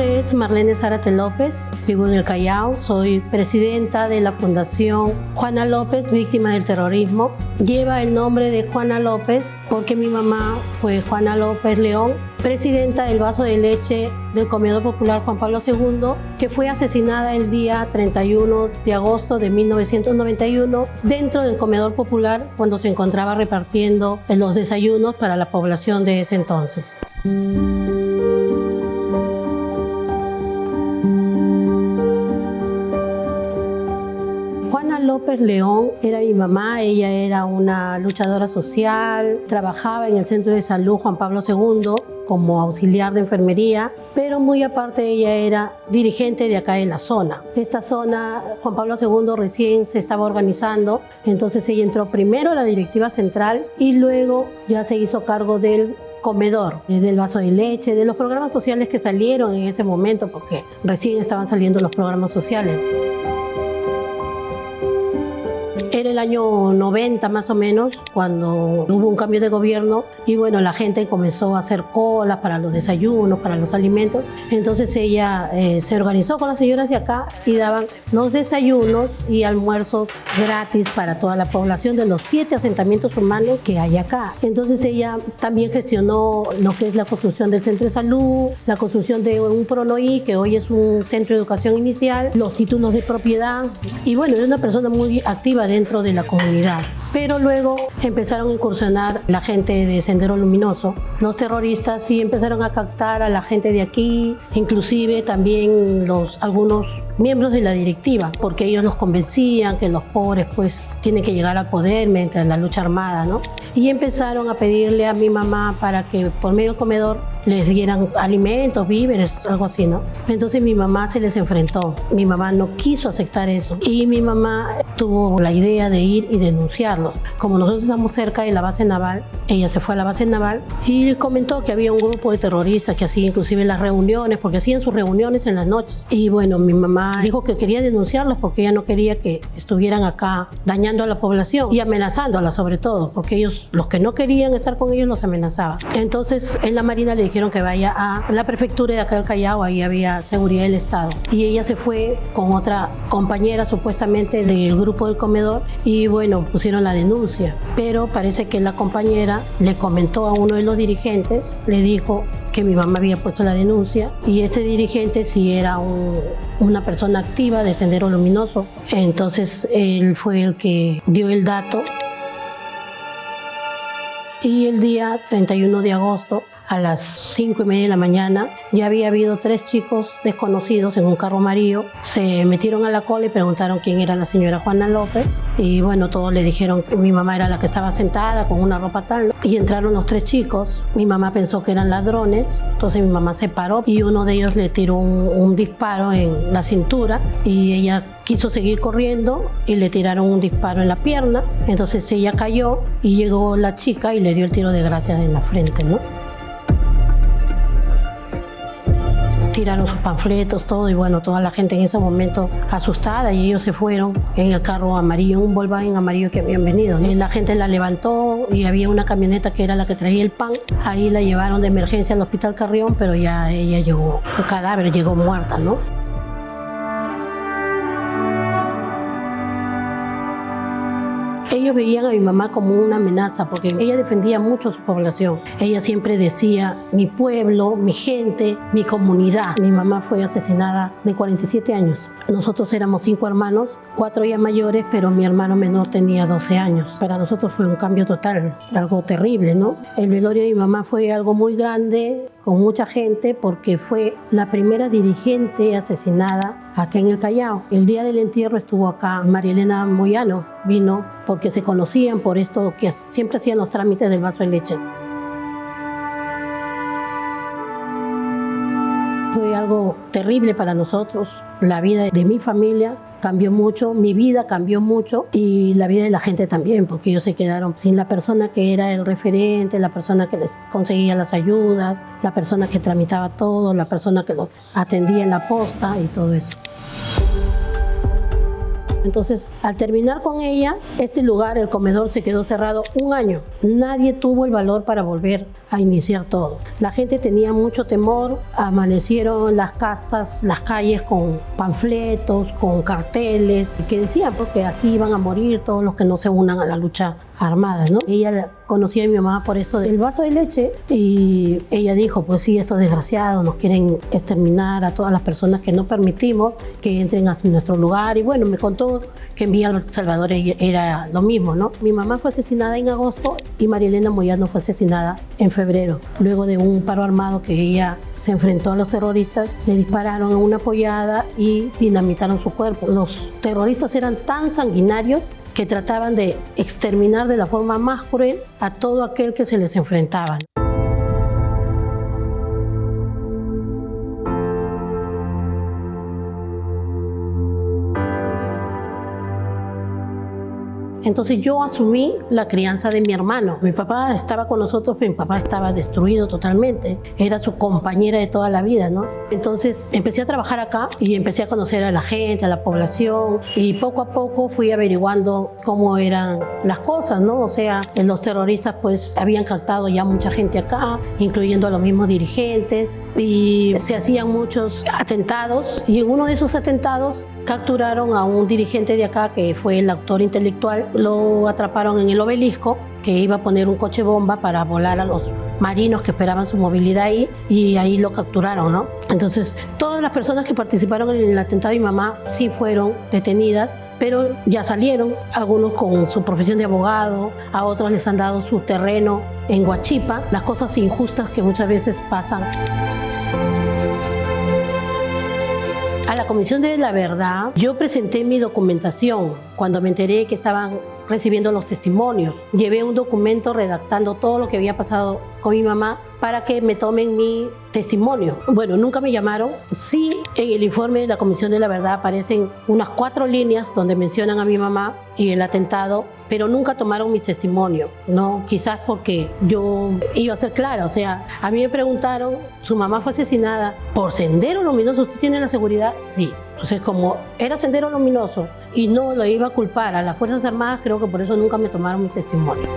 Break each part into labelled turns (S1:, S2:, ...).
S1: nombre es Marlene Zárate López, vivo en el Callao, soy presidenta de la Fundación Juana López, víctima del terrorismo. Lleva el nombre de Juana López porque mi mamá fue Juana López León, presidenta del Vaso de Leche del Comedor Popular Juan Pablo II, que fue asesinada el día 31 de agosto de 1991 dentro del Comedor Popular cuando se encontraba repartiendo los desayunos para la población de ese entonces. Juana López León era mi mamá, ella era una luchadora social, trabajaba en el Centro de Salud Juan Pablo II como auxiliar de enfermería, pero muy aparte ella era dirigente de acá de la zona. Esta zona, Juan Pablo II recién se estaba organizando, entonces ella entró primero a la directiva central y luego ya se hizo cargo del comedor, del vaso de leche, de los programas sociales que salieron en ese momento, porque recién estaban saliendo los programas sociales. Era el año 90 más o menos, cuando hubo un cambio de gobierno y bueno, la gente comenzó a hacer colas para los desayunos, para los alimentos. Entonces ella se organizó con las señoras de acá y daban los desayunos y almuerzos gratis para toda la población de los 7 asentamientos humanos que hay acá. Entonces ella también gestionó lo que es la construcción del centro de salud, la construcción de un PRONOI, que hoy es un centro de educación inicial, los títulos de propiedad y bueno, es una persona muy activa dentro de la comunidad. Pero luego empezaron a incursionar la gente de Sendero Luminoso, los terroristas, y empezaron a captar a la gente de aquí, inclusive también algunos miembros de la directiva, porque ellos los convencían que los pobres pues tienen que llegar al poder mediante la lucha armada, ¿no? Y empezaron a pedirle a mi mamá para que por medio del comedor les dieran alimentos, víveres, algo así, ¿no? Entonces mi mamá se les enfrentó. Mi mamá no quiso aceptar eso y mi mamá tuvo la idea de ir y denunciarlos. Como nosotros estamos cerca de la base naval, ella se fue a la base naval y comentó que había un grupo de terroristas que hacía inclusive las reuniones, porque hacían sus reuniones en las noches. Y bueno, mi mamá dijo que quería denunciarlos porque ella no quería que estuvieran acá dañando a la población y amenazándola sobre todo, porque ellos, los que no querían estar con ellos, los amenazaban. Entonces en la Marina le dijeron que vaya a la prefectura de acá del Callao, ahí había seguridad del Estado. Y ella se fue con otra compañera supuestamente del grupo del comedor y bueno, pusieron la denuncia. Pero parece que la compañera le comentó a uno de los dirigentes, le dijo que mi mamá había puesto la denuncia y este dirigente sí era una persona activa de Sendero Luminoso. Entonces él fue el que dio el dato. Y el día 31 de agosto, a las 5:30 de la mañana, ya había habido 3 chicos desconocidos en un carro amarillo. Se metieron a la cola y preguntaron quién era la señora Juana López. Y bueno, todos le dijeron que mi mamá era la que estaba sentada con una ropa tal, ¿no? Y entraron los 3 chicos. Mi mamá pensó que eran ladrones. Entonces mi mamá se paró y uno de ellos le tiró un disparo en la cintura. Y ella quiso seguir corriendo y le tiraron un disparo en la pierna. Entonces ella cayó y llegó la chica y le dio el tiro de gracia en la frente, ¿no? Tiraron sus panfletos, todo, y bueno, toda la gente en ese momento asustada y ellos se fueron en el carro amarillo, un Volkswagen amarillo que habían venido, ¿no? La gente la levantó y había una camioneta que era la que traía el pan, ahí la llevaron de emergencia al Hospital Carrión, pero ya ella llegó, el cadáver llegó muerta, ¿no? Ellos veían a mi mamá como una amenaza porque ella defendía mucho a su población. Ella siempre decía, mi pueblo, mi gente, mi comunidad. Mi mamá fue asesinada de 47 años. Nosotros éramos 5 hermanos, 4 ya mayores, pero mi hermano menor tenía 12 años. Para nosotros fue un cambio total, algo terrible, ¿no? El velorio de mi mamá fue algo muy grande, con mucha gente, porque fue la primera dirigente asesinada acá en el Callao. El día del entierro estuvo acá María Elena Moyano, vino porque se conocían por esto, que siempre hacían los trámites del vaso de leche. Fue algo terrible para nosotros. La vida de mi familia cambió mucho, mi vida cambió mucho y la vida de la gente también, porque ellos se quedaron sin la persona que era el referente, la persona que les conseguía las ayudas, la persona que tramitaba todo, la persona que los atendía en la posta y todo eso. Entonces, al terminar con ella, este lugar, el comedor, se quedó cerrado 1 año. Nadie tuvo el valor para volver a iniciar todo. La gente tenía mucho temor, amanecieron las casas, las calles con panfletos, con carteles que decían porque así iban a morir todos los que no se unan a la lucha armada, ¿no? Ella conocía a mi mamá por esto del vaso de leche y ella dijo, pues sí, estos desgraciados nos quieren exterminar a todas las personas que no permitimos que entren a nuestro lugar. Y bueno, me contó que en Villa El Salvador era lo mismo, ¿no? Mi mamá fue asesinada en agosto y María Elena Moyano fue asesinada en febrero. Luego de un paro armado que ella se enfrentó a los terroristas, le dispararon a una pollada y dinamitaron su cuerpo. Los terroristas eran tan sanguinarios que trataban de exterminar de la forma más cruel a todo aquel que se les enfrentaba. Entonces yo asumí la crianza de mi hermano. Mi papá estaba con nosotros, pero mi papá estaba destruido totalmente. Era su compañera de toda la vida, ¿no? Entonces empecé a trabajar acá y empecé a conocer a la gente, a la población, y poco a poco fui averiguando cómo eran las cosas, ¿no? O sea, los terroristas pues habían captado ya mucha gente acá, incluyendo a los mismos dirigentes, y se hacían muchos atentados, y en uno de esos atentados capturaron a un dirigente de acá que fue el autor intelectual. Lo atraparon en el Obelisco, que iba a poner un coche bomba para volar a los marinos que esperaban su movilidad ahí, y ahí lo capturaron, ¿no? Entonces, todas las personas que participaron en el atentado de mi mamá sí fueron detenidas, pero ya salieron, algunos con su profesión de abogado, a otros les han dado su terreno en Huachipa, las cosas injustas que muchas veces pasan. A la Comisión de la Verdad, yo presenté mi documentación cuando me enteré que estaban recibiendo los testimonios. Llevé un documento redactando todo lo que había pasado con mi mamá para que me tomen mi testimonio. Bueno, nunca me llamaron. Sí, en el informe de la Comisión de la Verdad aparecen unas 4 líneas donde mencionan a mi mamá y el atentado, pero nunca tomaron mi testimonio, ¿no? Quizás porque yo iba a ser clara. O sea, a mí me preguntaron, ¿su mamá fue asesinada por Sendero Luminoso? ¿Usted tiene la seguridad? Sí. Entonces, como era Sendero Luminoso y no lo iba a culpar a las Fuerzas Armadas, creo que por eso nunca me tomaron mi testimonio.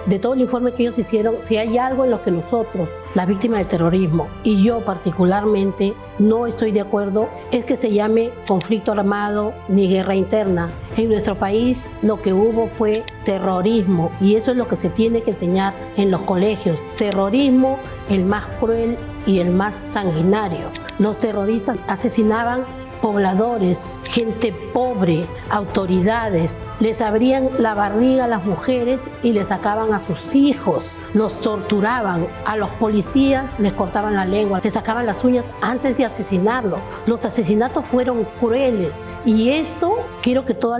S1: De todo el informe que ellos hicieron, si hay algo en lo que nosotros, las víctimas del terrorismo, y yo particularmente no estoy de acuerdo, es que se llame conflicto armado ni guerra interna. En nuestro país lo que hubo fue terrorismo, y eso es lo que se tiene que enseñar en los colegios. Terrorismo, el más cruel y el más sanguinario. Los terroristas asesinaban pobladores, gente pobre, autoridades, les abrían la barriga a las mujeres y les sacaban a sus hijos, los torturaban, a los policías les cortaban la lengua, les sacaban las uñas antes de asesinarlo. Los asesinatos fueron crueles y esto quiero que toda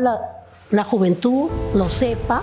S1: la juventud lo sepa.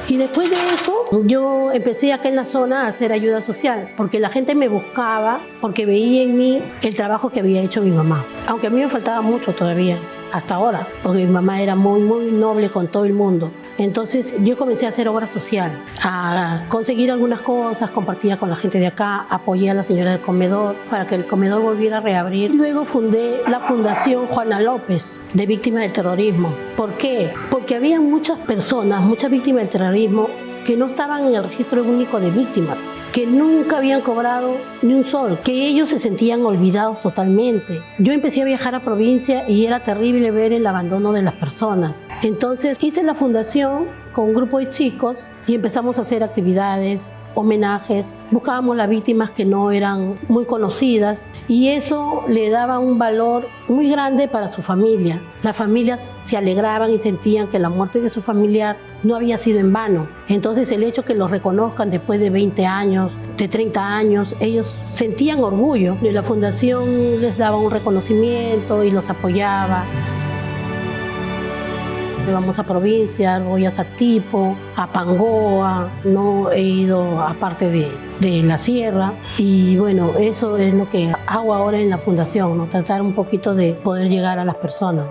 S1: Y después de eso, yo empecé acá en la zona a hacer ayuda social, porque la gente me buscaba, porque veía en mí el trabajo que había hecho mi mamá. Aunque a mí me faltaba mucho todavía, hasta ahora, porque mi mamá era muy, muy noble con todo el mundo. Entonces yo comencé a hacer obra social, a conseguir algunas cosas, compartía con la gente de acá, apoyé a la señora del comedor para que el comedor volviera a reabrir. Luego fundé la Fundación Juana López de Víctimas del Terrorismo. ¿Por qué? Porque había muchas personas, muchas víctimas del terrorismo que no estaban en el registro único de víctimas, que nunca habían cobrado ni un sol, que ellos se sentían olvidados totalmente. Yo empecé a viajar a provincia y era terrible ver el abandono de las personas. Entonces hice la fundación con un grupo de chicos y empezamos a hacer actividades, homenajes, buscábamos las víctimas que no eran muy conocidas y eso le daba un valor muy grande para su familia. Las familias se alegraban y sentían que la muerte de su familiar no había sido en vano. Entonces el hecho que los reconozcan después de 20 años, de 30 años, ellos sentían orgullo. La fundación les daba un reconocimiento y los apoyaba. Vamos a provincias, voy a Satipo, a Pangoa, no he ido a parte de la sierra, y bueno, eso es lo que hago ahora en la fundación, ¿no? Tratar un poquito de poder llegar a las personas.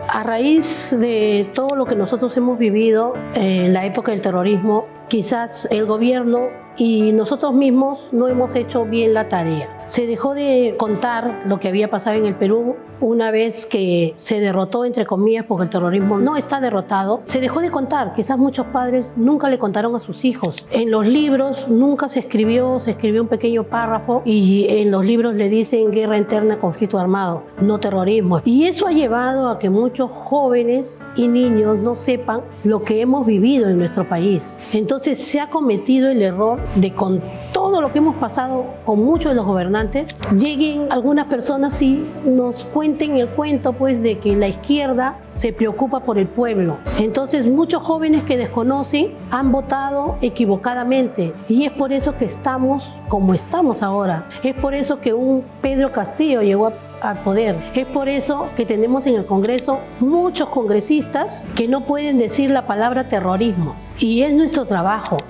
S1: A raíz de todo lo que nosotros hemos vivido en la época del terrorismo, quizás el gobierno y nosotros mismos no hemos hecho bien la tarea. Se dejó de contar lo que había pasado en el Perú una vez que se derrotó, entre comillas, porque el terrorismo no está derrotado. Se dejó de contar. Quizás muchos padres nunca le contaron a sus hijos. En los libros nunca se escribió un pequeño párrafo y en los libros le dicen guerra interna, conflicto armado, no terrorismo. Y eso ha llevado a que muchos jóvenes y niños no sepan lo que hemos vivido en nuestro país. Entonces se ha cometido el error de, con todo lo que hemos pasado con muchos de los gobernantes, lleguen algunas personas y nos cuenten el cuento, pues, de que la izquierda se preocupa por el pueblo. Entonces muchos jóvenes que desconocen han votado equivocadamente, y es por eso que estamos como estamos ahora. Es por eso que un Pedro Castillo llegó al poder. Es por eso que tenemos en el Congreso muchos congresistas que no pueden decir la palabra terrorismo. Y es nuestro trabajo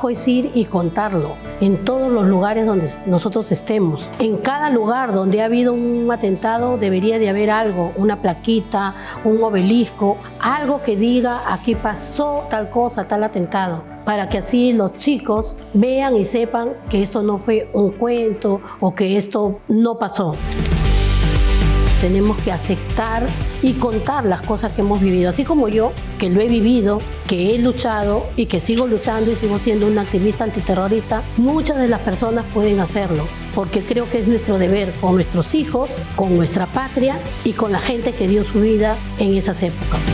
S1: es ir y contarlo en todos los lugares donde nosotros estemos. En cada lugar donde ha habido un atentado debería de haber algo, una plaquita, un obelisco, algo que diga aquí pasó tal cosa, tal atentado, para que así los chicos vean y sepan que esto no fue un cuento o que esto no pasó. Tenemos que aceptar y contar las cosas que hemos vivido, así como yo, que lo he vivido, que he luchado y que sigo luchando y sigo siendo una activista antiterrorista. Muchas de las personas pueden hacerlo, porque creo que es nuestro deber con nuestros hijos, con nuestra patria y con la gente que dio su vida en esas épocas.